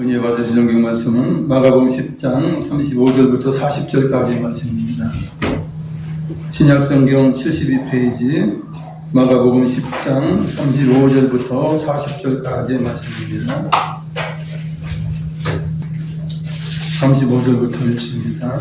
은혜 받으신 성경 말씀은 마가복음 10장 35절부터 40절까지의 말씀입니다. 신약성경 72페이지 마가복음 10장 35절부터 40절까지의 말씀입니다. 35절부터 읽습니다.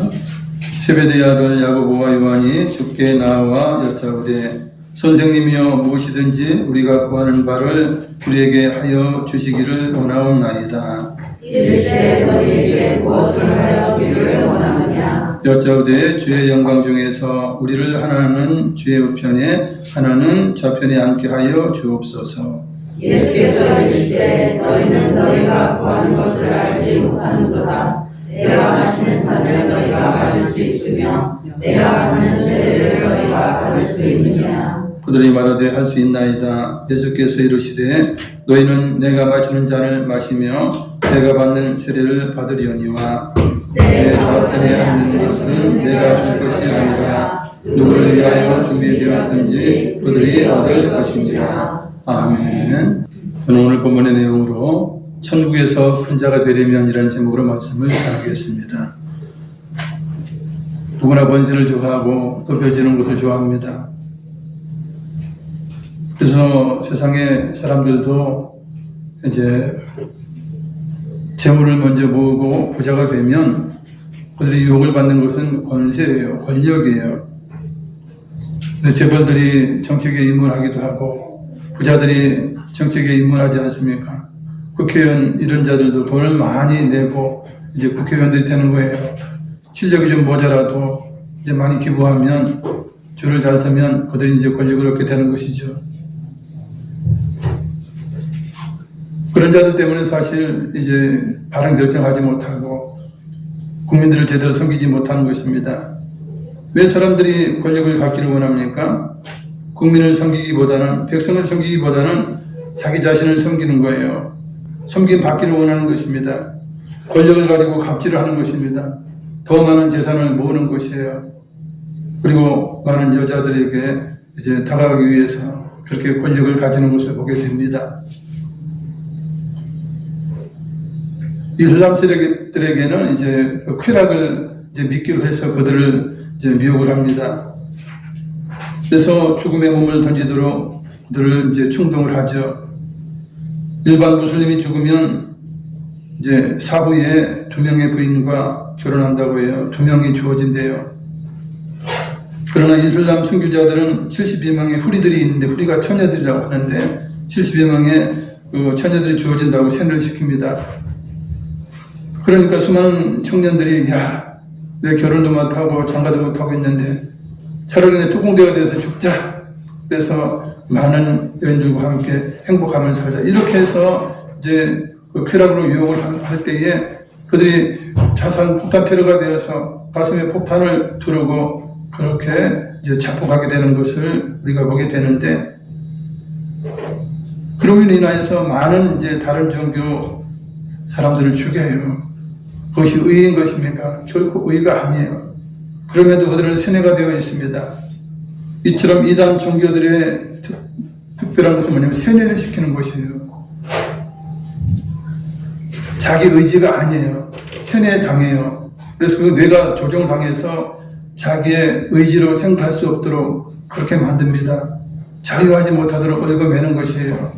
세베대의 아들 야고보와 요한이 주께 나와 여짜오되 선생님이여 무엇이든지 우리가 구하는 바를 우리에게 하여 주시기를 원하옵나이다. 이르시되 너희에게 무엇을 하여 주기를 원하느냐. 여짜오되 주의 영광 중에서 우리를 하나는 주의 우편에 하나는 좌편에 앉게 하여 주옵소서. 예수께서 이르시되 너희는 너희가 구하는 것을 알지 못하는도다. 내가 마시는 잔을 너희가 마실 수 있으며 내가 받는 세례를 너희가 받을 수 있느냐. 그들이 말하되 할 수 있나이다. 예수께서 이르시되 너희는 내가 마시는 잔을 마시며 내가 받는 세례를 받으려니와 내 좌편에 앉는 것은 내가 줄 것이 아니라 누구를 위하여 준비되었든지 그들이 얻을 것이니라. 아멘. 저는 오늘 본문의 내용으로 천국에서 큰 자가 되려면이라는 제목으로 말씀을 전하겠습니다. 누구나 번신을 좋아하고 높여지는 것을 좋아합니다. 그래서 세상의 사람들도 이제 재물을 먼저 모으고 부자가 되면 그들이 유혹을 받는 것은 권세예요, 권력이에요. 재벌들이 정치계에 입문하기도 하고 부자들이 정치계에 입문하지 않습니까? 국회의원 이런 자들도 돈을 많이 내고 이제 국회의원들이 되는 거예요. 실력이 좀 모자라도 이제 많이 기부하면 줄을 잘 서면 그들이 이제 권력을 얻게 되는 것이죠. 그런 자들 때문에 사실 이제 바른 결정하지 못하고 국민들을 제대로 섬기지 못하는 것입니다. 왜 사람들이 권력을 갖기를 원합니까? 국민을 섬기기보다는, 백성을 섬기기보다는 자기 자신을 섬기는 거예요. 섬김 받기를 원하는 것입니다. 권력을 가지고 갑질을 하는 것입니다. 더 많은 재산을 모으는 것이에요. 그리고 많은 여자들에게 이제 다가가기 위해서 그렇게 권력을 가지는 것을 보게 됩니다. 이슬람 세력들에게는 이제 쾌락을 이제 믿기로 해서 그들을 이제 미혹을 합니다. 그래서 죽음의 몸을 던지도록 그들을 이제 충동을 하죠. 일반 무슬림이 죽으면 이제 사후에 2명의 부인과 결혼한다고 해요. 2명이 주어진대요. 그러나 이슬람 순교자들은 72명의 후리들이 있는데, 후리가 처녀들이라고 하는데 72명의 그 처녀들이 주어진다고 세뇌를 시킵니다. 그러니까 수많은 청년들이 내 결혼도 못하고 장가도 못하고 있는데 차라리 내 특공대가 돼서 죽자. 그래서 많은 여인들과 함께 행복함을 살자. 이렇게 해서 이제 그 쾌락으로 유혹을 할 때에 그들이 자살 폭탄 테러가 되어서 가슴에 폭탄을 두르고 그렇게 이제 자폭하게 되는 것을 우리가 보게 되는데, 그로 인하여서 많은 이제 다른 종교 사람들을 죽여요. 그것이 의인 것입니까? 결코 의가 아니에요. 그럼에도 그들은 세뇌가 되어 있습니다. 이처럼 이단 종교들의 특별한 것은 뭐냐면 세뇌를 시키는 것이에요. 자기 의지가 아니에요. 세뇌에 당해요. 그래서 그 뇌가 조종당해서 자기의 의지로 생각할 수 없도록 그렇게 만듭니다. 자유하지 못하도록 얽어매는 것이에요.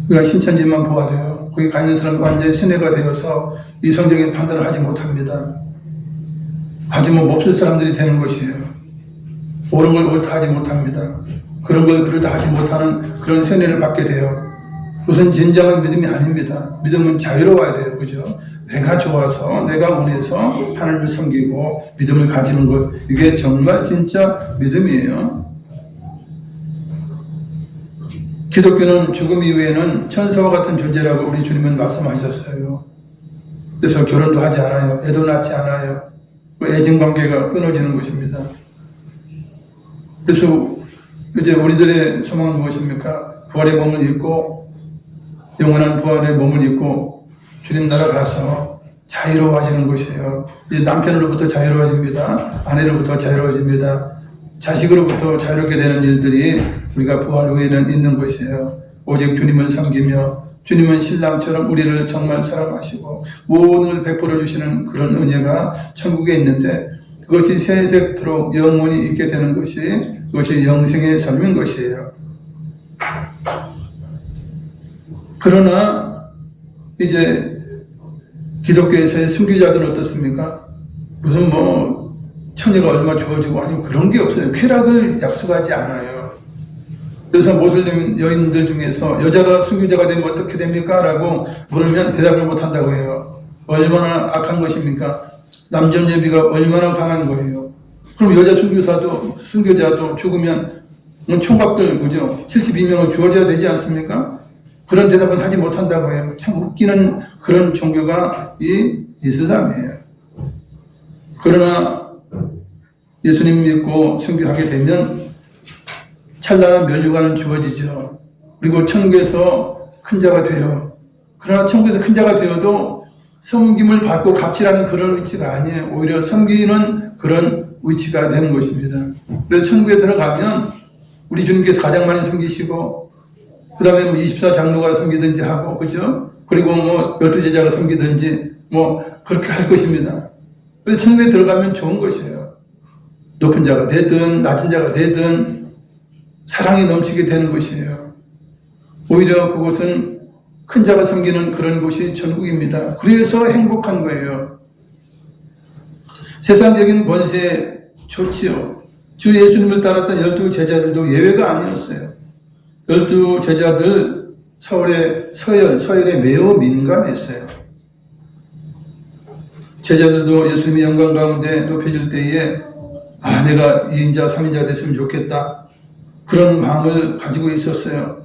우리가 신천지만 보아도요, 거기 가 있는 사람은 완전히 세뇌가 되어서 이성적인 판단을 하지 못합니다. 아주 몹쓸 사람들이 되는 것이에요. 옳은 걸 옳다 하지 못합니다. 그런 걸 그러다 하지 못하는 그런 세뇌를 받게 돼요. 그것은 진정한 믿음이 아닙니다. 믿음은 자유로워야 돼요. 그죠? 내가 좋아서, 내가 원해서 하나님을 섬기고 믿음을 가지는 것, 이게 정말 진짜 믿음이에요. 기독교는 죽음 이후에는 천사와 같은 존재라고 우리 주님은 말씀하셨어요. 그래서 결혼도 하지 않아요. 애도 낳지 않아요. 애증관계가 끊어지는 것입니다. 그래서 이제 우리들의 소망은 무엇입니까? 부활의 몸을 입고, 영원한 부활의 몸을 입고 주님 나라 가서 자유로워지는 것이에요. 이제 남편으로부터 자유로워집니다. 아내로부터 자유로워집니다. 자식으로부터 자유롭게 되는 일들이 우리가 부활 후에는 있는 것이에요. 오직 주님을 섬기며 주님은 신랑처럼 우리를 정말 사랑하시고 모든 걸 베풀어 주시는 그런 은혜가 천국에 있는데 그것이 세세토록 영원히 있게 되는 것이 그것이 영생의 삶인 것이에요. 그러나 이제 기독교에서의 순교자들은 어떻습니까? 무슨 뭐 천혜가 얼마 주어지고 아니 그런 게 없어요. 쾌락을 약속하지 않아요. 그래서 모슬림 여인들 중에서 여자가 순교자가 되면 어떻게 됩니까? 라고 물으면 대답을 못한다고 해요. 얼마나 악한 것입니까? 남존여비가 얼마나 강한 거예요. 그럼 여자 순교자도 죽으면 총각들 그죠? 72명을 주어져야 되지 않습니까? 그런 대답은 하지 못한다고 해요. 참 웃기는 그런 종교가 이 이슬람이에요. 그러나 예수님 믿고 순교하게 되면 찬란한 면류관은 주어지죠. 그리고 천국에서 큰 자가 돼요. 그러나 천국에서 큰 자가 되어도 섬김을 받고 갑질하는 그런 위치가 아니에요. 오히려 섬기는 그런 위치가 되는 것입니다. 그래서 천국에 들어가면 우리 주님께서 가장 많이 섬기시고 그 다음에 뭐 24장로가 섬기든지 하고 그죠? 그리고 뭐 12제자가 섬기든지 뭐 그렇게 할 것입니다. 그래서 천국에 들어가면 좋은 것이에요. 높은 자가 되든 낮은 자가 되든 사랑이 넘치게 되는 것이에요. 오히려 그곳은 큰 자가 섬기는 그런 곳이 천국입니다. 그래서 행복한 거예요. 세상적인 권세 좋지요. 주 예수님을 따랐던 12제자들도 예외가 아니었어요. 12제자들 서열에 매우 민감했어요. 제자들도 예수님의 영광 가운데 높여질 때에 내가 2인자 3인자 됐으면 좋겠다. 그런 마음을 가지고 있었어요.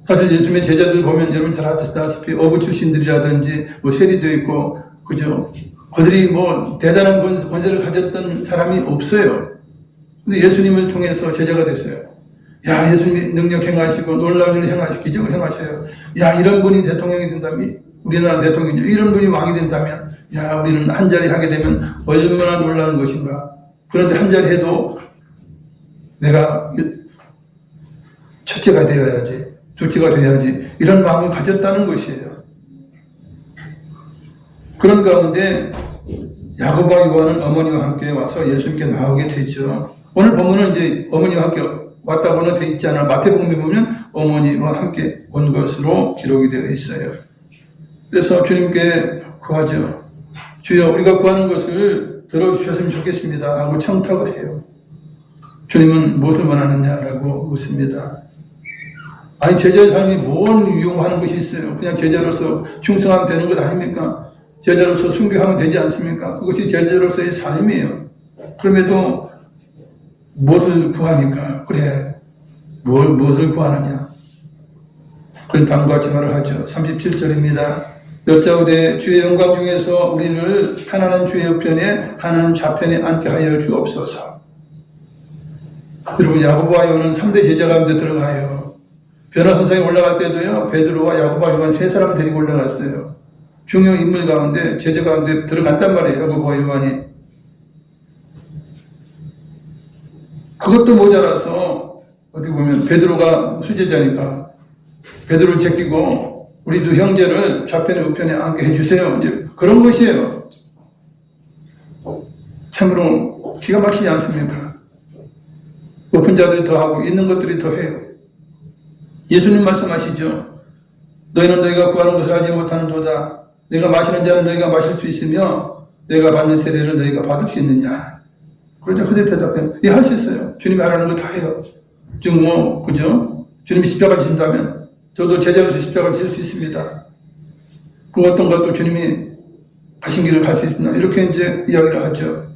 사실 예수님의 제자들 보면 여러분 잘 아시다시피 어부 출신들이라든지 뭐 세리도 있고 그죠? 그들이 뭐 대단한 권세를 가졌던 사람이 없어요. 근데 예수님을 통해서 제자가 됐어요. 야, 예수님이 능력 행하시고 놀라운 일을 행하시고 기적을 행하셔요. 야, 이런 분이 대통령이 된다면 우리나라 대통령이죠. 이런 분이 왕이 된다면 야, 우리는 한 자리 하게 되면 얼마나 놀라운 것인가. 그런데 한 자리 해도 내가 첫째가 되어야지, 둘째가 되어야지 이런 마음을 가졌다는 것이에요. 그런 가운데 야고보와 요한은 어머니와 함께 와서 예수님께 나오게 되죠. 오늘 본문은 이제 어머니와 함께 왔다고는 되어 있지 않아 마태복음에 보면 어머니와 함께 온 것으로 기록이 되어 있어요. 그래서 주님께 구하죠. 주여 우리가 구하는 것을 들어주셨으면 좋겠습니다 하고 청탁을 해요. 주님은 무엇을 원하느냐라고 묻습니다. 아니 제자의 삶이 뭔 유용하는 것이 있어요. 그냥 제자로서 충성하면 되는 것 아닙니까? 제자로서 순교하면 되지 않습니까? 그것이 제자로서의 삶이에요. 그럼에도 무엇을 구하니까? 그래, 무엇을 구하느냐? 그런 다음과 같이 말을 하죠. 37절입니다. 여짜오되 주의 영광 중에서 우리를 하나는 주의 옆편에 하나는 좌편에 앉게 하여 주옵소서. 여러분 야고보와 요한은 3대 제자 가운데 들어가요. 변화선상에 올라갈 때도요. 베드로와 야고보와 요한 세 사람을 데리고 올라갔어요. 중요 인물 가운데 제자 가운데 들어갔단 말이에요. 야고보와 요한이. 그것도 모자라서 어떻게 보면 베드로가 수제자니까 베드로를 제끼고 우리도 형제를 좌편에 우편에 앉게 해주세요. 이제 그런 것이에요. 참으로 기가 막히지 않습니까? 높은 자들이 더하고 있는 것들이 더해요. 예수님 말씀하시죠. 너희는 너희가 구하는 것을 알지 못하는도다. 내가 마시는 자는 너희가 마실 수 있으며 내가 받는 세례를 너희가 받을 수 있느냐. 그러자 그들 대답해요. 예, 할 수 있어요. 주님이 하라는 거 다 해요. 지금 뭐 그죠? 주님이 십자가 지신다면 저도 제자로서 십자가를 질 수 있습니다. 그 어떤 것도 주님이 가신 길을 갈 수 있나 이렇게 이제 이야기를 하죠.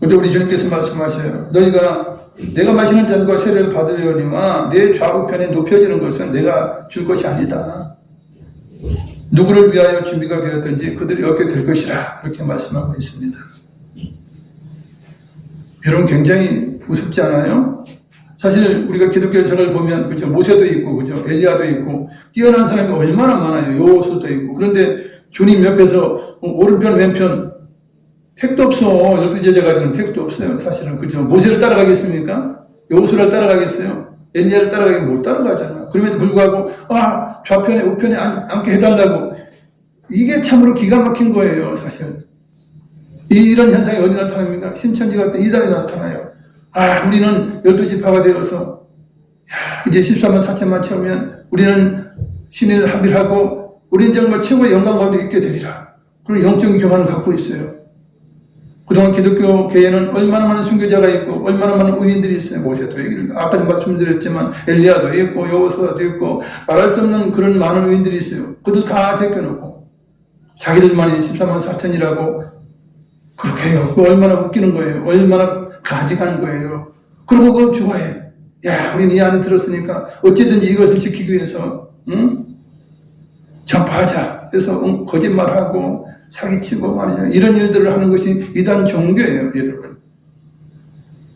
그때 우리 주님께서 말씀하셔요. 너희가 내가 마시는 잔과 세례를 받으려니와 내 좌우편에 높여지는 것은 내가 줄 것이 아니다. 누구를 위하여 준비가 되었든지 그들이 얻게 될 것이라 그렇게 말씀하고 있습니다. 여러분 굉장히 우습지 않아요? 사실 우리가 기독교 역사를 보면 그죠 모세도 있고 그죠 엘리야도 있고 뛰어난 사람이 얼마나 많아요. 여호수아도 있고 그런데 주님 옆에서 오른편 왼편 택도 없어. 12제자가 되는 택도 없어요. 사실은 그죠 모세를 따라가겠습니까? 여호수아를 따라가겠어요? 엘리야를 따라가기 못 따라가잖아. 그럼에도 불구하고 좌편에 우편에 앉게 해달라고. 이게 참으로 기가 막힌 거예요, 사실. 이런 현상이 어디 나타납니까? 신천지 같은 이달에 나타나요. 우리는 12지파가 되어서 이제 14만 4천만 채우면 우리는 신인을 합일하고 우리는 정말 최고의 영광 가운데 있게 되리라. 그런 영적인 교만을 갖고 있어요. 그동안 기독교계에는 얼마나 많은 순교자가 있고 얼마나 많은 의인들이 있어요. 모세도 얘기를 아까도 말씀드렸지만 엘리야도 있고 여호수아도 있고 말할 수 없는 그런 많은 의인들이 있어요. 그들 다 제껴놓고 자기들만이 14만 4천이라고 그렇게 해요. 얼마나 웃기는 거예요. 얼마나 가증한 거예요. 그러고 그걸 좋아해. 우리는 이 안에 들었으니까 어쨌든지 이것을 지키기 위해서 전파하자. 그래서 거짓말하고 사기치고 말이냐 이런 일들을 하는 것이 이단 종교예요, 여러분.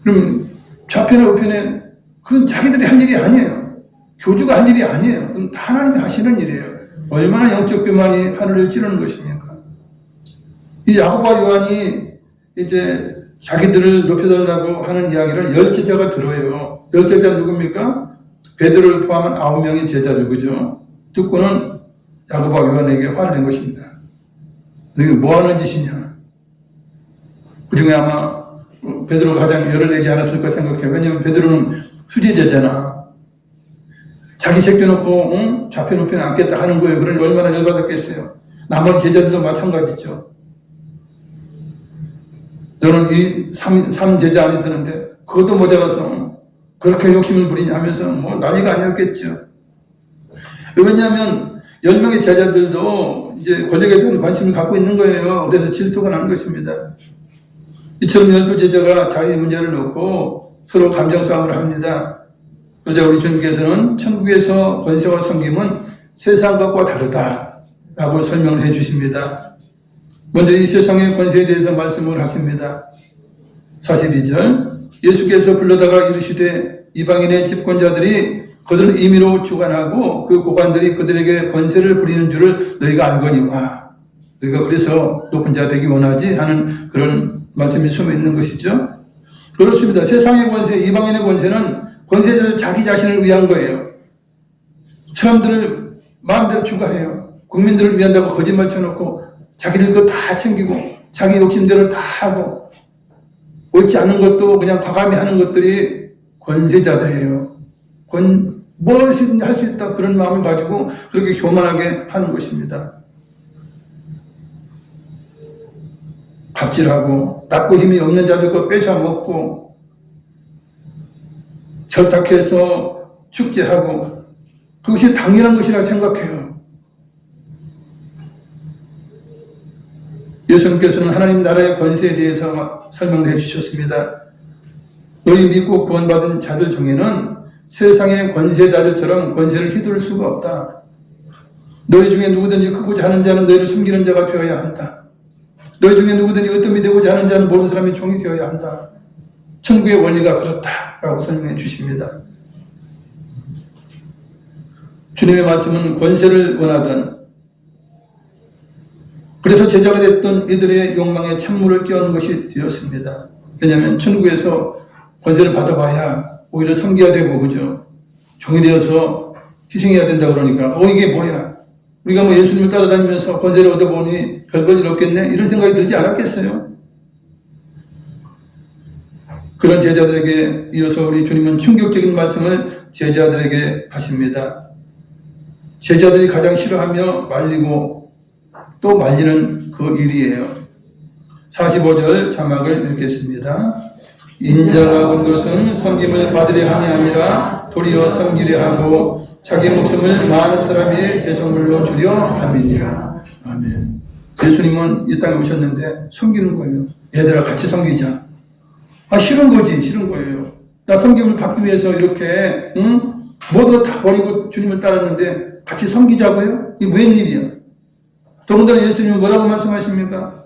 그럼 좌편에 우편에 그건 자기들이 할 일이 아니에요. 교주가 할 일이 아니에요. 그건 다 하나님이 하시는 일이에요. 얼마나 영적 교만이 하늘을 찌르는 것입니까? 이 야고보와 요한이 이제 자기들을 높여달라고 하는 이야기를 10제자가 들어요. 10제자 누굽니까? 베드로를 포함한 9명의 제자들, 그죠? 듣고는 야고보와 요한에게 화를 낸 것입니다. 너희가 뭐 하는 짓이냐? 그 중에 아마 베드로가 가장 열을 내지 않았을까 생각해요. 왜냐하면 베드로는 수제자잖아. 자기 제껴놓고 좌편 우편에 앉겠다 하는 거예요. 그러니 얼마나 열받았겠어요. 나머지 제자들도 마찬가지죠. 너는 이 3제자 안에 드는데 그것도 모자라서 그렇게 욕심을 부리냐 하면서 난리가 아니었겠죠. 왜냐하면 10명의 제자들도 이제 권력에 대한 관심을 갖고 있는 거예요. 그래서 질투가 난 것입니다. 이처럼 12제자가 자기 문제를 놓고 서로 감정 싸움을 합니다. 그러자 우리 주님께서는 천국에서 권세와 섬김은 세상 것과 다르다라고 설명을 해 주십니다. 먼저 이 세상의 권세에 대해서 말씀을 하십니다. 42절 예수께서 불러다가 이르시되 이방인의 집권자들이 그들을 임의로 주관하고 그 고관들이 그들에게 권세를 부리는 줄을 너희가 알거니와 너희가 그래서 높은 자 되기 원하지 하는 그런 말씀이 숨어 있는 것이죠. 그렇습니다. 세상의 권세, 이방인의 권세는 권세자들 자기 자신을 위한 거예요. 사람들을 마음대로 추가해요. 국민들을 위한다고 거짓말 쳐놓고 자기들 거 다 챙기고 자기 욕심대로 다 하고 옳지 않은 것도 그냥 과감히 하는 것들이 권세자들이에요. 무엇이든지 할 수 있다 그런 마음을 가지고 그렇게 교만하게 하는 것입니다. 갑질하고 낮고 힘이 없는 자들 거 뺏어 먹고 결탁해서 축제하고 그것이 당연한 것이라 생각해요. 예수님께서는 하나님 나라의 권세에 대해서 설명을 해주셨습니다. 너희 믿고 구원받은 자들 중에는 세상의 권세자들처럼 권세를 휘두를 수가 없다. 너희 중에 누구든지 크고자 하는 자는 너희를 숨기는 자가 되어야 한다. 너희 중에 누구든지 으뜸이 되고자 하는 자는 모든 사람이 종이 되어야 한다. 천국의 원리가 그렇다라고 설명해 주십니다. 주님의 말씀은 권세를 원하던 그래서 제자가 됐던 이들의 욕망에 찬물을 끼얹는 것이 되었습니다. 왜냐하면 천국에서 권세를 받아봐야 오히려 섬겨야 되고 그죠? 종이 되어서 희생해야 된다 그러니까 이게 뭐야? 우리가 뭐 예수님을 따라다니면서 권세를 얻어보니 별볼 일 없겠네? 이런 생각이 들지 않았겠어요? 그런 제자들에게 이어서 우리 주님은 충격적인 말씀을 제자들에게 하십니다. 제자들이 가장 싫어하며 말리고 또 말리는 그 일이에요. 45절 자막을 읽겠습니다. 인자가 온 것은 섬김을 받으려 함이 아니라 도리어 섬기려 하고 자기 목숨을 많은 사람의 제성물로 주려 함이니라. 아멘. 예수님은 이 땅에 오셨는데 섬기는 거예요. 얘들아 같이 섬기자. 싫은 거지, 싫은 거예요. 나 섬김을 받기 위해서 이렇게 모두 다 버리고 주님을 따랐는데 같이 섬기자고요? 이게 웬일이야? 더군다나 예수님은 뭐라고 말씀하십니까?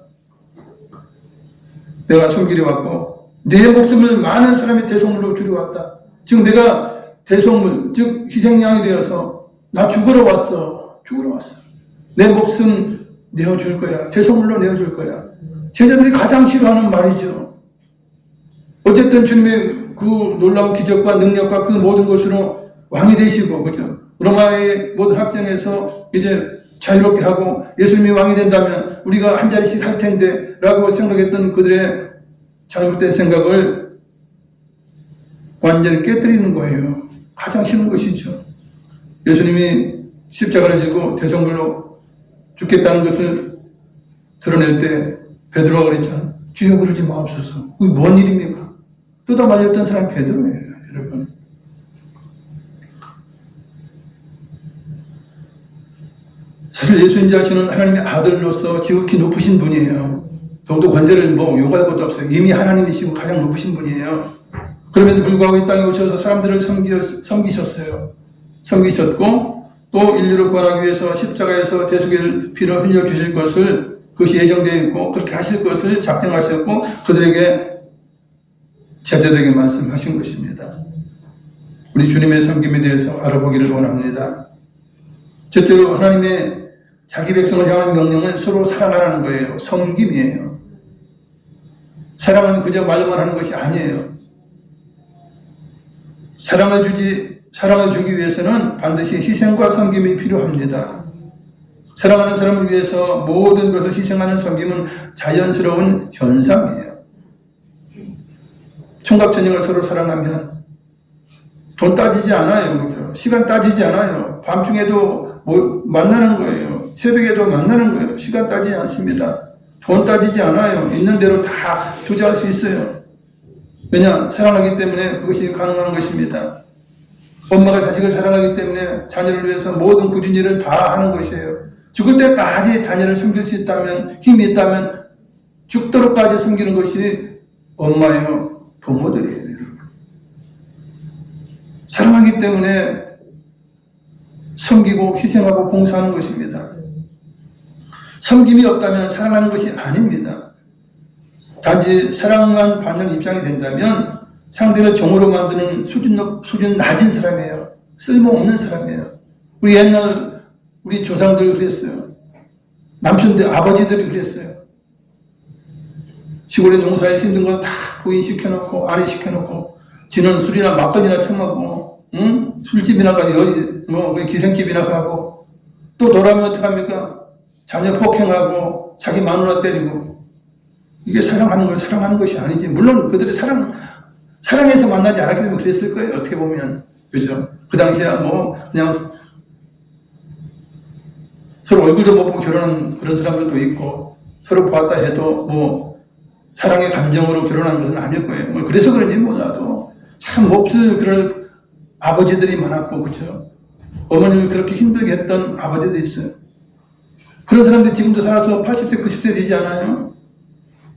내가 섬기려 왔고 내 목숨을 많은 사람의 대속물로 주려 왔다. 지금 내가 대속물, 즉 희생양이 되어서 나 죽으러 왔어. 죽으러 왔어. 내 목숨 내어줄 거야. 대속물로 내어줄 거야. 제자들이 가장 싫어하는 말이죠. 어쨌든 주님의 그 놀라운 기적과 능력과 그 모든 것으로 왕이 되시고, 그죠? 로마의 모든 확정에서 이제 자유롭게 하고 예수님이 왕이 된다면 우리가 한 자리씩 할 텐데 라고 생각했던 그들의 잘못된 생각을 완전히 깨뜨리는 거예요. 가장 쉬운 것이죠. 예수님이 십자가를 지고 대성물로 죽겠다는 것을 드러낼 때 베드로가 그랬잖아요. 주여 그러지 마옵소서. 그게 뭔 일입니까? 뜯어 말렸던 사람이 베드로예요, 여러분. 사실 예수님 자신은 하나님의 아들로서 지극히 높으신 분이에요. 더욱더 권세를 요구할 것도 없어요. 이미 하나님이시고 가장 높으신 분이에요. 그럼에도 불구하고 이 땅에 오셔서 사람들을 섬기셨어요. 섬기셨고 또 인류를 구원하기 위해서 십자가에서 대속의 피를 흘려주실 것을, 그것이 예정되어 있고 그렇게 하실 것을 작정하셨고 그들에게 제자들에게 말씀하신 것입니다. 우리 주님의 섬김에 대해서 알아보기를 원합니다. 첫째로 하나님의 자기 백성을 향한 명령은 서로 사랑하라는 거예요. 섬김이에요. 사랑은 그저 말로만 하는 것이 아니에요. 사랑을 주기 위해서는 반드시 희생과 섬김이 필요합니다. 사랑하는 사람을 위해서 모든 것을 희생하는 섬김은 자연스러운 현상이에요. 총각처녀가 서로 사랑하면 돈 따지지 않아요. 그죠? 시간 따지지 않아요. 밤중에도 만나는 거예요. 새벽에도 만나는 거예요. 시간 따지지 않습니다. 돈 따지지 않아요. 있는 대로 다 투자할 수 있어요. 왜냐? 사랑하기 때문에 그것이 가능한 것입니다. 엄마가 자식을 사랑하기 때문에 자녀를 위해서 모든 굳은 일을 다 하는 것이에요. 죽을 때까지 자녀를 섬길 수 있다면, 힘이 있다면 죽도록까지 섬기는 것이 엄마예요. 부모들이에요. 여러분. 사랑하기 때문에 섬기고 희생하고 봉사하는 것입니다. 섬김이 없다면 사랑하는 것이 아닙니다. 단지 사랑만 받는 입장이 된다면 상대를 종으로 만드는 수준 낮은 사람이에요. 쓸모없는 사람이에요. 우리 옛날 우리 조상들이 그랬어요. 남편들, 아버지들이 그랬어요. 시골에 농사일 힘든 건 다 부인 시켜놓고 아내 시켜놓고 지는 술이나 막걸리나 처먹고 술집이나 가고 기생집이나 가고 또 돌아오면 어떡합니까? 자녀 폭행하고 자기 마누라 때리고. 이게 사랑하는 것이 아니지. 물론 그들이 사랑해서 만나지 않았기 때문에 그랬을 거예요. 어떻게 보면. 그죠? 그 당시에 그냥 서로 얼굴도 못 보고 결혼한 그런 사람들도 있고, 서로 보았다 해도 사랑의 감정으로 결혼한 것은 아닐 거예요. 그래서 그런지 몰라도 참 몹쓸 그런 아버지들이 많았고, 그죠? 어머니를 그렇게 힘들게 했던 아버지도 있어요. 그런 사람들이 지금도 살아서 80대, 90대 되지 않아요?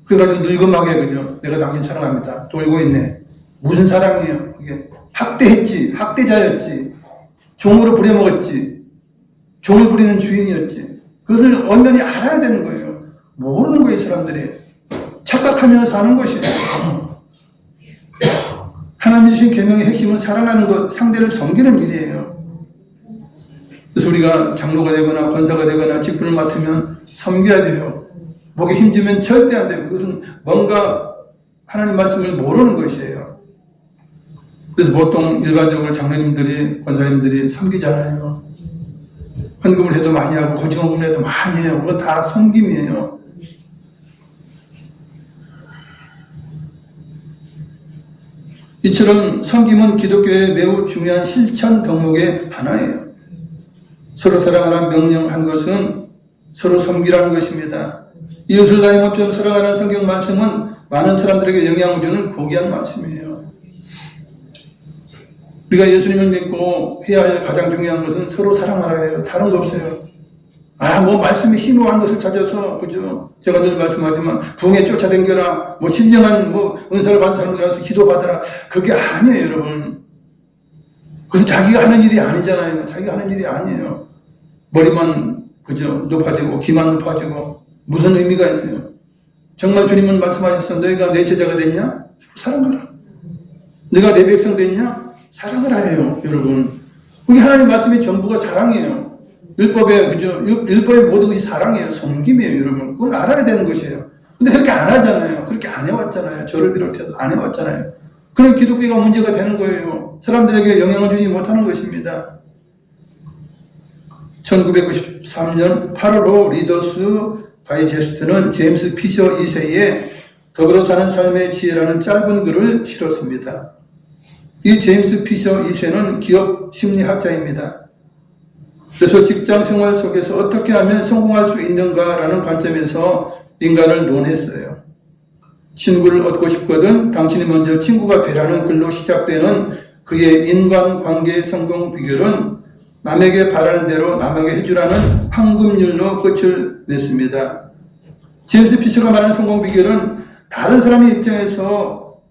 그래가지고 늙음하게, 그죠? 내가 당신 사랑합니다. 돌고 있네. 무슨 사랑이에요? 그게 학대했지, 학대자였지, 종으로 부려먹었지, 종을 부리는 주인이었지. 그것을 엄연히 알아야 되는 거예요. 모르는 거예요, 사람들이. 착각하며 사는 것이에요. 하나님 주신 계명의 핵심은 사랑하는 것, 상대를 섬기는 일이에요. 그래서 우리가 장로가 되거나 권사가 되거나 직분을 맡으면 섬겨야 돼요. 목에 힘주면 절대 안 돼요. 그것은 뭔가 하나님 말씀을 모르는 것이에요. 그래서 보통 일반적으로 장로님들이, 권사님들이 섬기잖아요. 헌금을 해도 많이 하고 거짓헌금을 해도 많이 해요. 그거 다 섬김이에요. 이처럼 섬김은 기독교의 매우 중요한 실천 덕목의 하나예요. 서로 사랑하라는 명령한 것은 서로 섬기라는 것입니다. 이웃을 나의 몸처럼 사랑하라는 성경 말씀은 많은 사람들에게 영향을 주는 고귀한 말씀이에요. 우리가 예수님을 믿고 해야 할 가장 중요한 것은 서로 사랑하라예요. 다른 거 없어요. 말씀이 심오한 것을 찾아서, 그죠? 제가 늘 말씀하지만, 부흥에 쫓아다녀라, 신령한 은사를 받은 사람들 가서 기도받아라. 그게 아니에요, 여러분. 그것은 자기가 하는 일이 아니잖아요. 자기가 하는 일이 아니에요. 머리만, 그죠? 높아지고, 귀만 높아지고, 무슨 의미가 있어요? 정말 주님은 말씀하셨어. 너희가 내 제자가 됐냐? 사랑하라. 너희가 내 백성 됐냐? 사랑하라 해요, 여러분. 그게 하나님 말씀이 전부가 사랑이에요. 율법의, 그죠? 율법의 모든 것이 사랑이에요. 섬김이에요, 여러분. 그걸 알아야 되는 것이에요. 근데 그렇게 안 하잖아요. 그렇게 안 해왔잖아요. 저를 비롯해서 안 해왔잖아요. 그런 기독교가 문제가 되는 거예요. 사람들에게 영향을 주지 못하는 것입니다. 1993년 8월호 리더스 다이제스트는 제임스 피셔 2세의 더불어 사는 삶의 지혜라는 짧은 글을 실었습니다. 이 제임스 피셔 2세는 기업 심리학자입니다. 그래서 직장 생활 속에서 어떻게 하면 성공할 수 있는가라는 관점에서 인간을 논했어요. 친구를 얻고 싶거든 당신이 먼저 친구가 되라는 글로 시작되는 그의 인간관계의 성공 비결은 남에게 바라는 대로 남에게 해주라는 황금률로 끝을 냈습니다. 제임스 피셔가 말하는 성공 비결은 다른 사람의 입장에서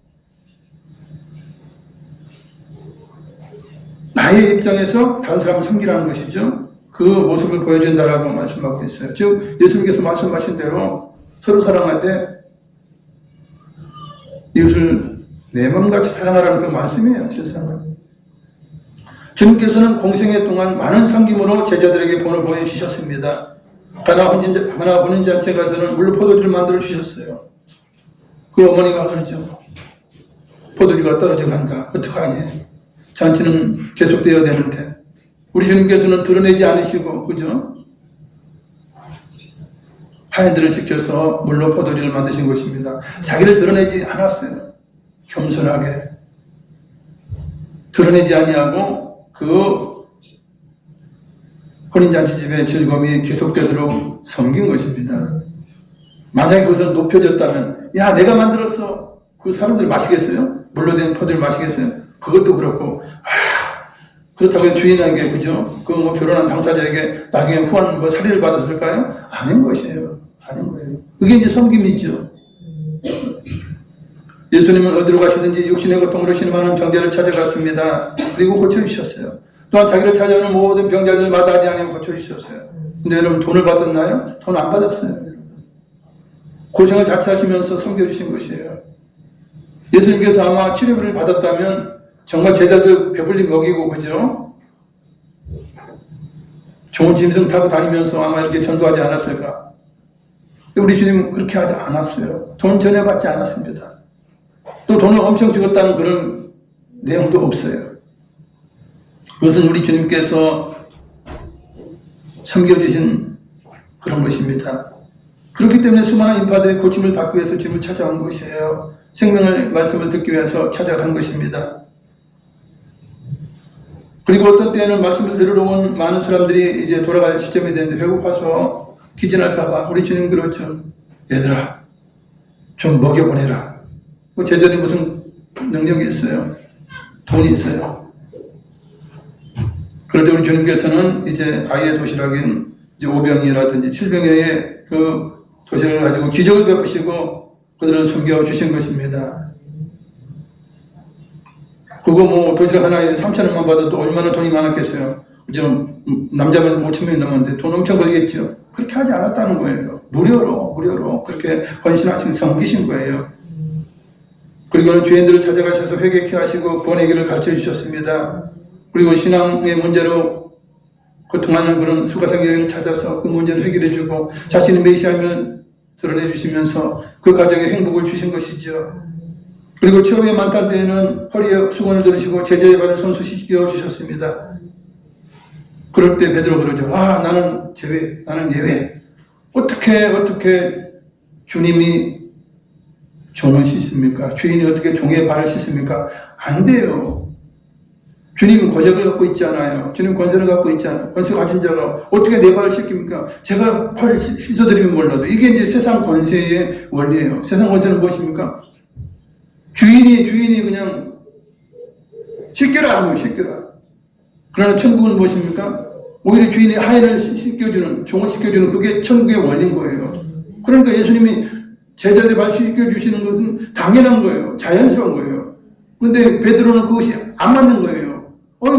나의 입장에서 다른 사람을 섬기라는 것이죠. 그 모습을 보여준다라고 말씀하고 있어요. 즉 예수님께서 말씀하신 대로 서로 사랑할 때 이웃을 내 마음같이 사랑하라는 그 말씀이에요. 실상은 주님께서는 공생애 동안 많은 섬김으로 제자들에게 본을 보여주셨습니다. 가나 혼인잔치에 가서는 물로 포도주를 만들어 주셨어요. 그 어머니가 그러죠. 포도주가 떨어져 간다. 어떡하니? 잔치는 계속되어야 되는데. 우리 주님께서는 드러내지 않으시고, 그죠? 하인들을 시켜서 물로 포도주를 만드신 것입니다. 자기를 드러내지 않았어요. 겸손하게. 드러내지 아니하고 그 혼인잔치집의 즐거움이 계속되도록 섬긴 것입니다. 만약에 그것을 높여졌다면 야 내가 만들었어. 그 사람들이 마시겠어요? 물로 된 포도를 마시겠어요? 그것도 그렇고 그렇다고 주인에게 그죠? 그 뭐 결혼한 당사자에게 나중에 후한 뭐 살인을 받았을까요? 아닌 것이에요. 아닌 거예요. 그게 이제 섬김이죠. 예수님은 어디로 가시든지 육신의 고통으로 신음하는 병자를 찾아갔습니다. 그리고 고쳐주셨어요. 또한 자기를 찾아오는 모든 병자들 마다하지 아니하고 고쳐주셨어요. 근데 여러분 돈을 받았나요? 돈 안 받았어요. 고생을 자처하시면서 섬겨주신 것이에요. 예수님께서 아마 치료비를 받았다면 정말 제자들 배불리 먹이고 그죠? 좋은 짐승 타고 다니면서 아마 이렇게 전도하지 않았을까? 우리 주님은 그렇게 하지 않았어요. 돈 전혀 받지 않았습니다. 또 돈을 엄청 주었다는 그런 내용도 없어요. 그것은 우리 주님께서 섬겨주신 그런 것입니다. 그렇기 때문에 수많은 인파들이 고침을 받기 위해서 주님을 찾아온 것이에요. 생명의 말씀을 듣기 위해서 찾아간 것입니다. 그리고 어떤 때에는 말씀을 들으러 온 많은 사람들이 이제 돌아갈 시점이 되는데 배고파서 기진할까봐 우리 주님 그러죠. 얘들아 좀 먹여보내라. 뭐 제자들이 무슨 능력이 있어요? 돈이 있어요. 그럴 때 우리 주님께서는 이제 아이의 도시락인 이제 5병이라든지 7병의 그 도시락을 가지고 기적을 베푸시고 그들을 섬겨주신 것입니다. 그거 뭐 도시락 하나에 3,000원만 받아도 얼마나 돈이 많았겠어요. 좀 남자만 5,000명이 넘었는데 돈 엄청 벌겠죠. 그렇게 하지 않았다는 거예요. 무료로 그렇게 헌신하신 섬기신 거예요. 그리고는 죄인들을 찾아가셔서 회개케 하시고 구원의 길을 가르쳐 주셨습니다. 그리고 신앙의 문제로 고통하는 그런 수가성 여인을 찾아서 그 문제를 해결해 주고 자신의 메시아임을 드러내 주시면서 그 가정에 행복을 주신 것이죠. 그리고 최후의 만탄 때에는 허리에 수건을 들으시고 제자의 발을 손수시켜 주셨습니다. 그럴 때 베드로 그러죠. 나는 제외, 나는 예외. 어떻게 주님이 종을 씻습니까? 주인이 어떻게 종의 발을 씻습니까? 안 돼요. 주님은 권력을 갖고 있잖아요. 주님 권세를 갖고 있잖아요. 권세 가진 자가 어떻게 내 발을 씻깁니까? 제가 발을 씻어드리면 몰라도 이게 이제 세상 권세의 원리예요. 세상 권세는 무엇입니까? 주인이 그냥 씻겨라 하면 씻겨라. 그러나 천국은 무엇입니까? 오히려 주인이 하인을 씻겨주는, 종을 씻겨주는 그게 천국의 원리인 거예요. 그러니까 예수님이 제자들의 발 씻겨주시는 것은 당연한 거예요. 자연스러운 거예요. 그런데 베드로는 그것이 안 맞는 거예요.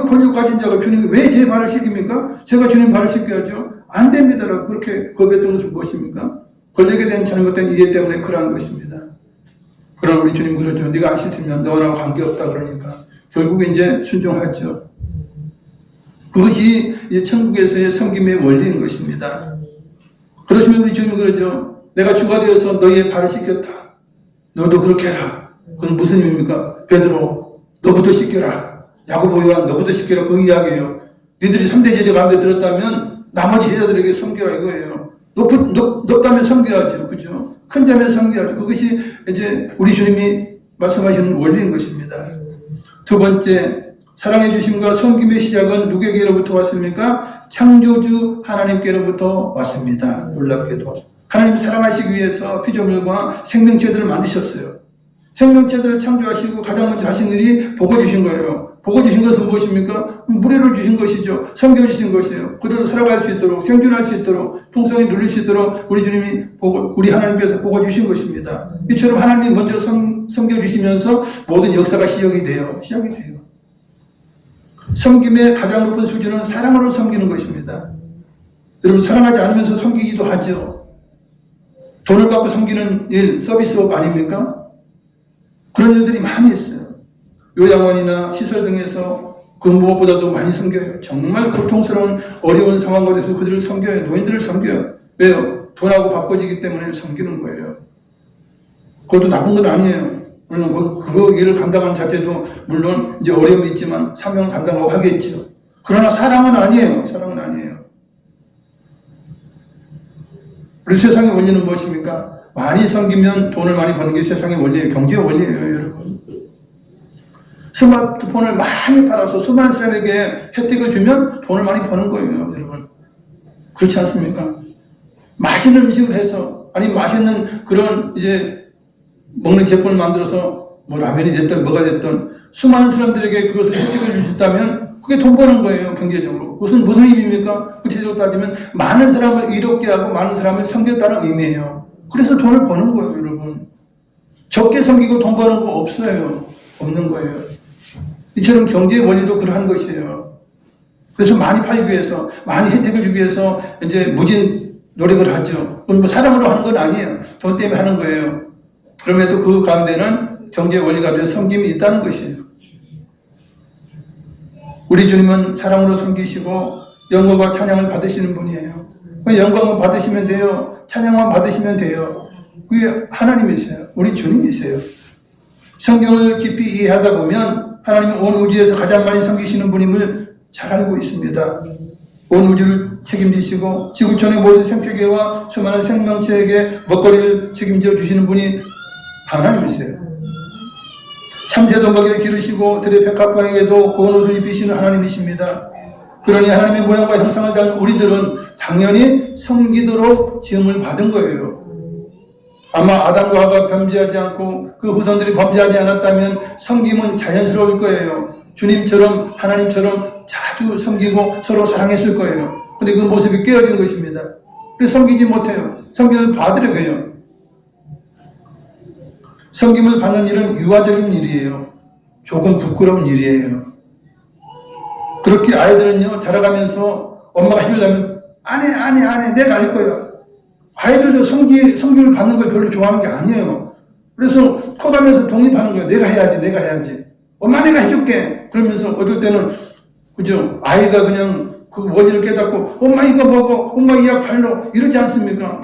권력 가진 자가 주님이 왜 제 발을 씻깁니까? 제가 주님 발을 씻겨야죠. 안 됩니다라고 그렇게 거부했던 것은 무엇입니까? 권력에 대한 잘못된 이해 때문에 그러한 것입니다. 그러나 우리 주님 그러죠. 네가 안 씻으면 너와 나와 관계없다 그러니까 결국 이제 순종하죠. 그것이 이 천국에서의 섬김의 원리인 것입니다. 그러시면 우리 주님이 그러죠. 내가 주가 되어서 너희의 발을 씻겼다. 너도 그렇게 해라. 그건 무슨 의미입니까? 베드로, 너부터 씻겨라. 야고보, 요한, 너부터 씻겨라. 그 이야기예요. 니들이 3대 제자 마음에 들었다면 나머지 제자들에게 섬겨라 이거예요. 높다면 섬겨야죠. 그죠? 큰 자면 섬겨야죠. 그것이 이제 우리 주님이 말씀하시는 원리인 것입니다. 두 번째, 사랑해 주심과 섬김의 시작은 누구에게로부터 왔습니까? 창조주 하나님께로부터 왔습니다. 놀랍게도. 하나님 사랑하시기 위해서 피조물과 생명체들을 만드셨어요. 생명체들을 창조하시고 가장 먼저 하신 일이 복을 주신 거예요. 복을 주신 것은 무엇입니까? 물회를 주신 것이죠. 섬겨주신 것이에요. 그대로 살아갈 수 있도록, 생존할 수 있도록, 풍성히 누릴 수 있도록 우리 주님이 우리 하나님께서 복을 주신 것입니다. 이처럼 하나님이 먼저 섬겨주시면서 모든 역사가 시작이 돼요. 섬김의 가장 높은 수준은 사랑으로 섬기는 것입니다. 여러분, 사랑하지 않으면서 섬기기도 하죠. 돈을 받고 섬기는 일, 서비스업 아닙니까? 그런 일들이 많이 있어요. 요양원이나 시설 등에서 그 무엇보다도 많이 섬겨요. 정말 고통스러운 어려운 상황 속에서 그들을 섬겨요. 노인들을 섬겨요. 왜요? 돈하고 바꿔지기 때문에 섬기는 거예요. 그것도 나쁜 건 아니에요. 물론 그 일을 감당하는 자체도 물론 이제 어려움이 있지만 사명을 감당하고 하겠죠. 그러나 사랑은 아니에요. 사랑은 아니에요. 우리 세상의 원리는 무엇입니까? 많이 섬기면 돈을 많이 버는 게 세상의 원리예요. 경제의 원리예요, 여러분. 스마트폰을 많이 팔아서 수많은 사람에게 혜택을 주면 돈을 많이 버는 거예요, 여러분. 그렇지 않습니까? 맛있는 음식을 해서, 아니 맛있는 그런 이제 먹는 제품을 만들어서 뭐 라면이 됐든 뭐가 됐든 수많은 사람들에게 그것을 혜택을 줄 수 있다면 그게 돈 버는 거예요, 경제적으로. 그것은 무슨 의미입니까? 구체적으로 따지면 많은 사람을 이롭게 하고 많은 사람을 섬겼다는 의미예요. 그래서 돈을 버는 거예요, 여러분. 적게 섬기고 돈 버는 거 없어요. 없는 거예요. 이처럼 경제의 원리도 그러한 것이에요. 그래서 많이 팔기 위해서, 많이 혜택을 주기 위해서 이제 무진 노력을 하죠. 그건 뭐 사람으로 하는 건 아니에요. 돈 때문에 하는 거예요. 그럼에도 그 가운데는 경제의 원리 가운데 섬김이 있다는 것이에요. 우리 주님은 사랑으로 섬기시고 영광과 찬양을 받으시는 분이에요. 영광을 받으시면 돼요. 찬양만 받으시면 돼요. 그게 하나님이세요. 우리 주님이세요. 성경을 깊이 이해하다 보면 하나님은 온 우주에서 가장 많이 섬기시는 분임을 잘 알고 있습니다. 온 우주를 책임지시고 지구촌의 모든 생태계와 수많은 생명체에게 먹거리를 책임져 주시는 분이 하나님이세요. 참새도 먹여 기르시고 들의 백합광에게도 고운 옷을 입히시는 하나님이십니다. 그러니 하나님의 모양과 형상을 닮은 우리들은 당연히 섬기도록 지음을 받은 거예요. 아마 아담과 하와가 범죄하지 않고 그 후손들이 범죄하지 않았다면 섬김은 자연스러울 거예요. 주님처럼 하나님처럼 자주 섬기고 서로 사랑했을 거예요. 근데 그 모습이 깨어진 것입니다. 그래서 섬기지 못해요. 섬김을 받으려고 해요. 섬김을 받는 일은 유아적인 일이에요. 조금 부끄러운 일이에요. 그렇게 아이들은요, 자라가면서 엄마가 해주려면 안 해, 내가 할 거야. 아이들도 섬김을 받는 걸 별로 좋아하는 게 아니에요. 그래서 커가면서 독립하는 거예요. 내가 해야지. 엄마 내가 해줄게. 그러면서 어떨 때는 그죠? 아이가 그냥 그 원리를 깨닫고 엄마 이거 먹어, 엄마 이 약 발로 이러지 않습니까?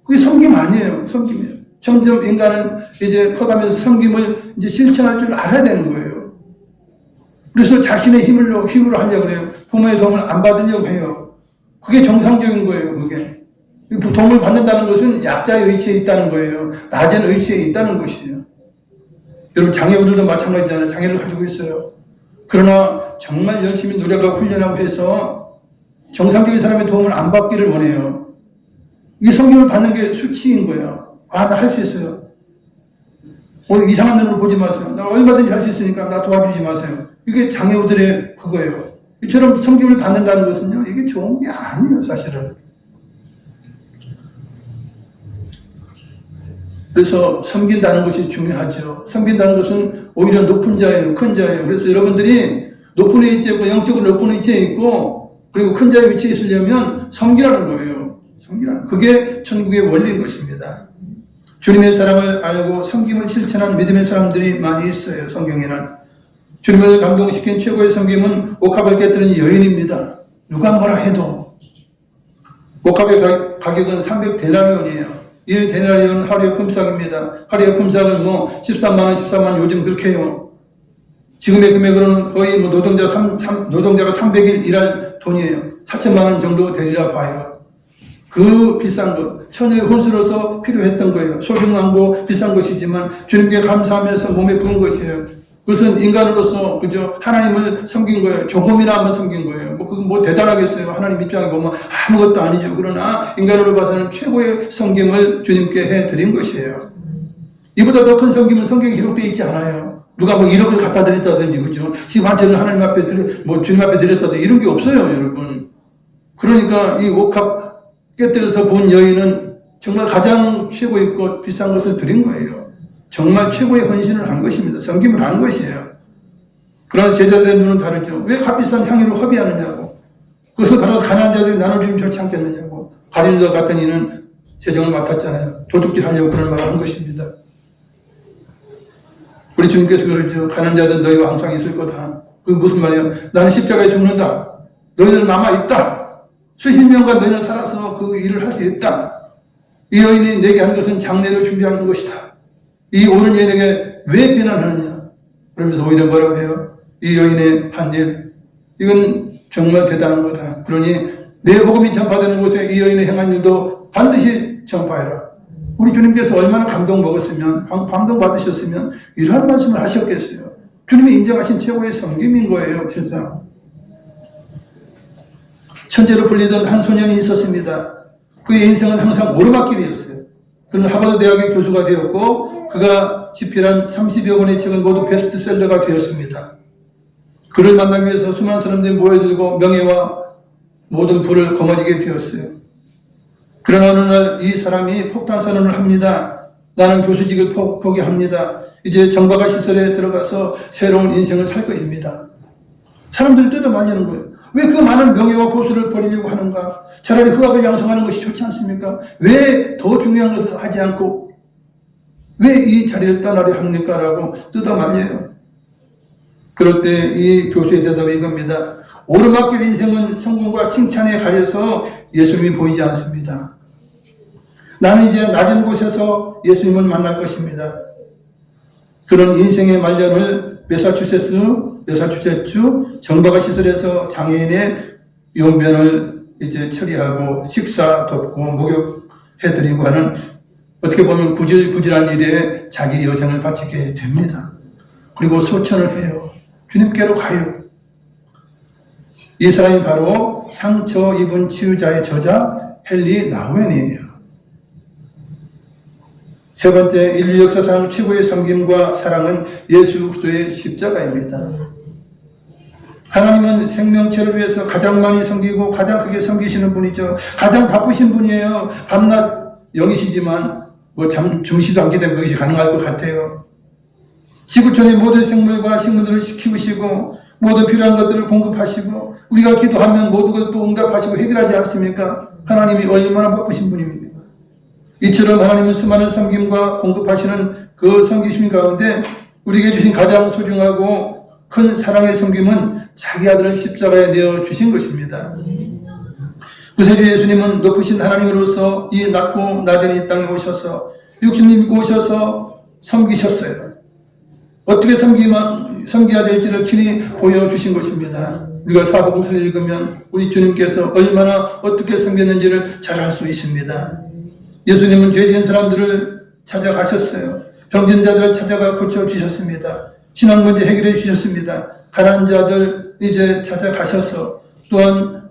그게 섬김 아니에요. 섬김이에요. 점점 인간은 이제 커가면서 섬김을 이제 실천할 줄 알아야 되는 거예요. 그래서 자신의 힘으로 하려고 그래요. 부모의 도움을 안 받으려고 해요. 그게 정상적인 거예요, 그게. 도움을 받는다는 것은 약자의 의치에 있다는 거예요. 낮은 의치에 있다는 것이에요. 여러분, 장애우들도 마찬가지잖아요. 장애를 가지고 있어요. 그러나 정말 열심히 노력하고 훈련하고 해서 정상적인 사람의 도움을 안 받기를 원해요. 이게 섬김을 받는 게 수치인 거예요. 나 할 수 있어요. 오늘 이상한 눈으로 보지 마세요. 나 얼마든지 할 수 있으니까 나 도와주지 마세요. 이게 장애우들의 그거예요. 이처럼 섬김을 받는다는 것은요, 이게 좋은 게 아니에요, 사실은. 그래서 섬긴다는 것이 중요하죠. 섬긴다는 것은 오히려 높은 자예요, 큰 자예요. 그래서 여러분들이 높은 위치에 있고, 영적으로 높은 위치에 있고, 그리고 큰 자의 위치에 있으려면 섬기라는 거예요. 섬기라는. 그게 천국의 원리인 것입니다. 주님의 사랑을 알고 섬김을 실천한 믿음의 사람들이 많이 있어요, 성경에는. 주님을 감동시킨 최고의 섬김은 옥합을 깨뜨린 여인입니다. 누가 뭐라 해도. 옥합의 가격은 300데나리온이에요. 이 데나리온 하루의 품삯입니다. 하루의 품삯은 뭐 13만원, 14만원 요즘 그렇게 해요. 지금의 금액으로는 거의 뭐 노동자가 300일 일할 돈이에요. 4천만원 정도 되리라 봐요. 그 비싼 것, 천의 혼수로서 필요했던 거예요. 소중한 거, 비싼 것이지만 주님께 감사하면서 몸에 부은 것이에요. 그것은 인간으로서 그저 하나님을 섬긴 거예요. 조금이나 한번 섬긴 거예요. 그건 뭐 대단하겠어요. 하나님 입장에 보면 아무것도 아니죠. 그러나 인간으로 봐서는 최고의 섬김을 주님께 해드린 것이에요. 이보다 더 큰 섬김은 성경에 기록되어 있지 않아요. 누가 뭐 1억을 갖다 드렸다든지, 그죠? 집 한 채를 하나님 앞에 주님 앞에 드렸다든지 이런 게 없어요, 여러분. 그러니까 이 옥합 깨뜨려서 본 여인은 정말 가장 최고의 것, 비싼 것을 드린 거예요. 정말 최고의 헌신을 한 것입니다. 섬김을 한 것이에요. 그러나 제자들의 눈은 다르죠. 왜 값비싼 향유를 허비하느냐고. 그것을 바로 가난한 자들이 나눠주면 좋지 않겠느냐고. 가룟유다 같은 이는 재정을 맡았잖아요. 도둑질 하려고 그런 말을 한 것입니다. 우리 주님께서 그러죠. 가난한 자들은 너희와 항상 있을 거다. 그게 무슨 말이에요? 나는 십자가에 죽는다. 너희들은 남아있다. 수십 년간 너희는 살아서 그 일을 할 수 있다. 이 여인이 내게 한 것은 장례를 준비하는 것이다. 이 옳은 여인에게 왜 비난하느냐? 그러면서 오히려 뭐라고 해요? 이 여인의 한 일, 이건 정말 대단한 거다. 그러니 내 복음이 전파되는 곳에 이 여인의 행한 일도 반드시 전파해라. 우리 주님께서 얼마나 감동 먹었으면, 감동 받으셨으면 이러한 말씀을 하셨겠어요. 주님이 인정하신 최고의 섬김인 거예요, 실상. 천재로 불리던 한 소년이 있었습니다. 그의 인생은 항상 오르막길이었어요. 그는 하버드 대학의 교수가 되었고 그가 집필한 30여 권의 책은 모두 베스트셀러가 되었습니다. 그를 만나기 위해서 수많은 사람들이 모여들고 명예와 모든 부를 거머쥐게 되었어요. 그러나 어느 날 이 사람이 폭탄 선언을 합니다. 나는 교수직을 포기합니다. 이제 정박아 시설에 들어가서 새로운 인생을 살 것입니다. 사람들이 뜯어말리는 거예요. 왜 그 많은 명예와 보수를 버리려고 하는가? 차라리 후학을 양성하는 것이 좋지 않습니까? 왜 더 중요한 것을 하지 않고 왜 이 자리를 떠나려 합니까? 라고 뜯어말려요. 그럴 때 이 교수의 대답이 이겁니다. 오르막길 인생은 성공과 칭찬에 가려서 예수님이 보이지 않습니다. 나는 이제 낮은 곳에서 예수님을 만날 것입니다. 그런 인생의 말년을 매사추세츠 정박아 시설에서 장애인의 용변을 이제 처리하고 식사 돕고 목욕해드리고 하는 어떻게 보면 구질구질한 일에 자기 여생을 바치게 됩니다. 그리고 소천을 해요. 주님께로 가요. 이 사람이 바로 상처 입은 치유자의 저자 헨리 나우엔이에요. 세 번째, 인류 역사상 최고의 섬김과 사랑은 예수 그리스도의 십자가입니다. 하나님은 생명체를 위해서 가장 많이 섬기고 가장 크게 섬기시는 분이죠. 가장 바쁘신 분이에요. 밤낮 영이시지만 뭐 점시도 않게 되면 그것이 가능할 것 같아요. 지구촌의 모든 생물과 식물들을 키우시고 모든 필요한 것들을 공급하시고 우리가 기도하면 모든 것도 응답하시고 해결하지 않습니까? 하나님이 얼마나 바쁘신 분입니까? 이처럼 하나님은 수많은 섬김과 공급하시는 그 섬기심 가운데 우리에게 주신 가장 소중하고 큰 사랑의 섬김은 자기 아들을 십자가에 내어주신 것입니다. 구세주 예수님은 높으신 하나님으로서 이 낮고 낮은 이 땅에 오셔서 육신을 입고 오셔서 섬기셨어요. 어떻게 섬겨야 될지를 친히 보여주신 것입니다. 우리가 사복음서를 읽으면 우리 주님께서 얼마나 어떻게 섬겼는지를 잘 알 수 있습니다. 예수님은 죄 지은 사람들을 찾아가셨어요. 병든 자들을 찾아가 고쳐주셨습니다. 신앙 문제 해결해 주셨습니다. 가난한 자들 이제 찾아가셔서 또한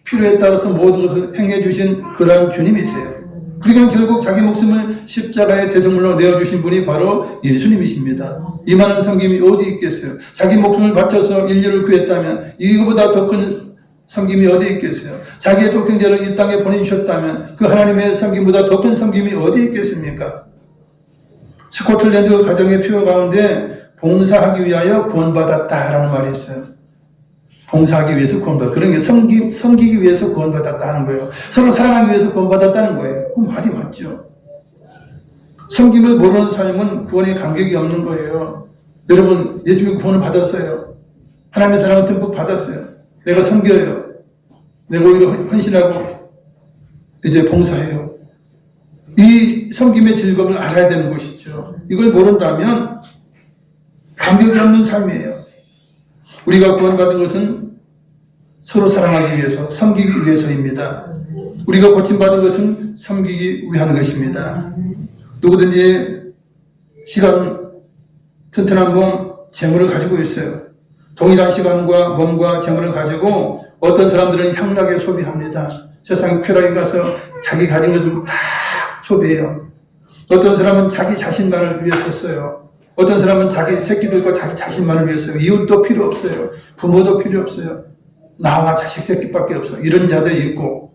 필요에 따라서 모든 것을 행해 주신 그러한 주님이세요. 그리고 결국 자기 목숨을 십자가의 대성물로 내어주신 분이 바로 예수님이십니다. 이만한 섬김이 어디 있겠어요? 자기 목숨을 바쳐서 인류를 구했다면 이거보다 더 큰 섬김이 어디 있겠어요? 자기의 독생자를 이 땅에 보내주셨다면 그 하나님의 섬김보다 더 큰 섬김이 어디 있겠습니까? 스코틀랜드 가정의 표어 가운데 봉사하기 위하여 구원받았다라는 말이 있어요. 봉사하기 위해서 구원받았다. 그런 게 섬기기 위해서 구원받았다는 거예요. 서로 사랑하기 위해서 구원받았다는 거예요. 그 말이 맞죠. 섬김을 모르는 삶은 구원에 간격이 없는 거예요. 여러분, 예수님이 구원을 받았어요. 하나님의 사랑을 듬뿍 받았어요. 내가 섬겨요. 내가 오히려 헌신하고 이제 봉사해요. 이 이 섬김의 즐거움을 알아야 되는 것이죠. 이걸 모른다면 감격이 없는 삶이에요. 우리가 구원받은 것은 서로 사랑하기 위해서, 섬기기 위해서입니다. 우리가 고침받은 것은 섬기기 위한 것입니다. 누구든지 시간, 튼튼한 몸, 재물을 가지고 있어요. 동일한 시간과 몸과 재물을 가지고 어떤 사람들은 향락에 소비합니다. 세상 쾌락에 가서 자기 가진 것을 다 소비해요. 어떤 사람은 자기 자신만을 위해서 써요. 어떤 사람은 자기 새끼들과 자기 자신만을 위해서 써요. 이웃도 필요 없어요. 부모도 필요 없어요. 나와 자식 새끼밖에 없어요. 이런 자들이 있고,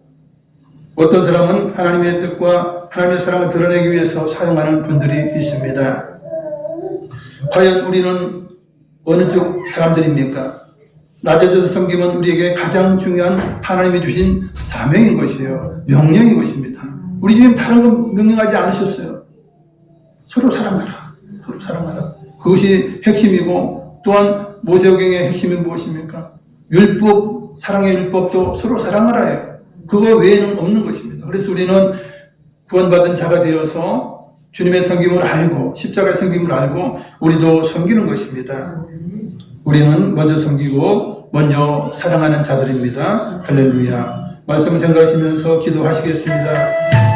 어떤 사람은 하나님의 뜻과 하나님의 사랑을 드러내기 위해서 사용하는 분들이 있습니다. 과연 우리는 어느 쪽 사람들입니까? 낮아져서 섬김은 우리에게 가장 중요한 하나님이 주신 사명인 것이에요. 명령인 것입니다. 우리 주님 다른 건 명령하지 않으셨어요. 서로 사랑하라. 서로 사랑하라. 그것이 핵심이고, 또한 모세오경의 핵심이 무엇입니까? 율법, 사랑의 율법도 서로 사랑하라예요. 그거 외에는 없는 것입니다. 그래서 우리는 구원받은 자가 되어서 주님의 섬김을 알고, 십자가의 섬김을 알고 우리도 섬기는 것입니다. 우리는 먼저 섬기고 먼저 사랑하는 자들입니다. 할렐루야. 말씀 생각하시면서 기도하시겠습니다.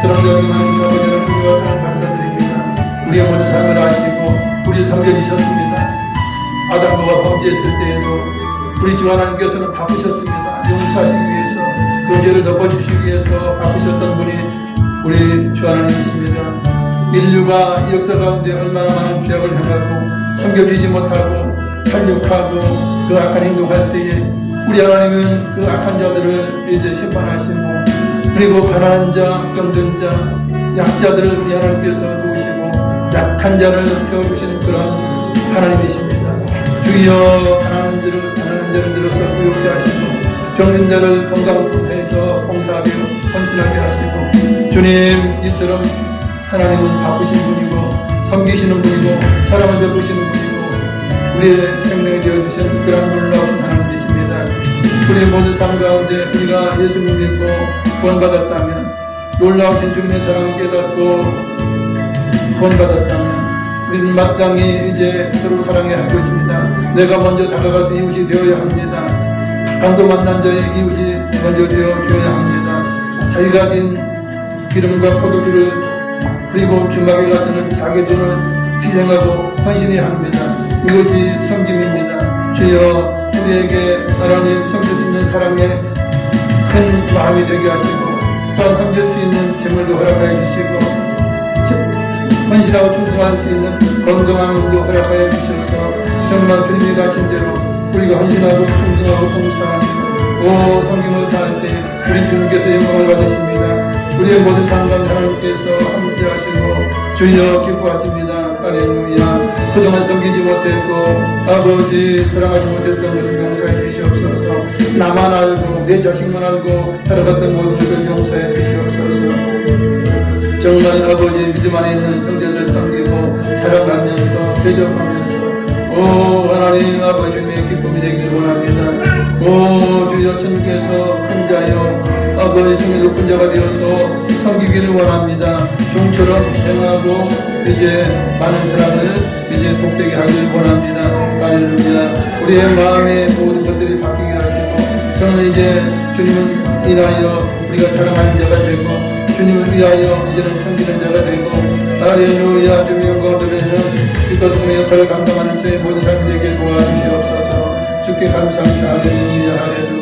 사랑하는 하나님 아버지, 하나님과 사랑 감사드립니다. 우리의 모든 삶을 아시고 우리를 섬겨주셨습니다. 아담과 범죄했을 때에도 우리 주 하나님께서는 바꾸셨습니다. 용서하시기 위해서, 그 죄를 덮어주시기 위해서 바꾸셨던 분이 우리 주 하나님이십니다. 인류가 이 역사 가운데 얼마나 많은 죄악을 행하고 섬겨주지 못하고 살육하고 그 악한 행동할 때에 우리 하나님은 그 악한 자들을 이제 심판하시고, 그리고 가난한 자, 병든 자, 약자들을 우리 하나님께서 도우시고 약한 자를 세워주시는 그런 하나님이십니다. 주여, 가난한 자를 들어서 부욕케 하시고 병든 자를 건강해서 봉사하며 헌신하게 하시고, 주님, 이처럼 하나님은 바쁘신 분이고 섬기시는 분이고 사랑을 베푸시는 분이고 우리의 생명이 되어주신 그런 놀라운 하나님이십니다. 우리의 모든 삶 가운데 우리가 예수님 믿고 구원받았다면, 놀라우신 주님의 사랑을 깨닫고 구원받았다면 우리는 마땅히 이제 서로 사랑해야 할 것입니다. 내가 먼저 다가가서 이웃이 되어야 합니다. 강도 만난 자의 이웃이 먼저 되어줘야 합니다. 자기가 가진 기름과 포도주를 그리고 주막에 가서는 자기 돈을 희생하고 헌신해야 합니다. 이것이 섬김입니다. 주여, 우리에게 하나님 섬길 수 있는 사랑의 큰 마음이 되게 하시고, 또한 섬길 수 있는 재물도 허락하여 주시고, 헌신하고 충성할 수 있는 건강한 몸도 허락하여 주셔서 정말 주님이 가신 대로 우리가 헌신하고 충성하고 봉사하고 섬김을 다할 때 우리 주님께서 영광을 받으십니다. 우리의 모든 상관 하나님께서 함께 하시고 주여 기뻐하십니다. 할렐루야. 그동안 섬기지 못했고 아버지 사랑하지 못했던 것을 용서해 주시옵소서. 나만 알고 내 자식만 알고 살아갔던 모든 것을 용서해 주시옵소서. 정말 아버지 믿음 안에 있는 형제들을 섬기고 사랑하면서 대접하면서 오 하나님 아버지 주님의 기쁨이 되기를 원합니다. 오 주여, 주님께서 큰 자여 아버지 주님의 높은 자가 되어서 섬기기를 원합니다. 종처럼 행하고 이제 많은 사람을 이제 복되게 하기를 원합니다. 할렐루야. 우리의 마음의 모든 것들이 바뀌게 하시고 저는 이제 주님을 인하여 우리가 사랑하는 자가 되고 주님을 위하여 이제는 섬기는 자가 되고 할렐루야. 주님의 영광을 드리는 이것의 역할을 감당하는 저의 모든 사람들에게 도와주시옵소서. 주께 감사합니다. 할렐루야. 할렐루야.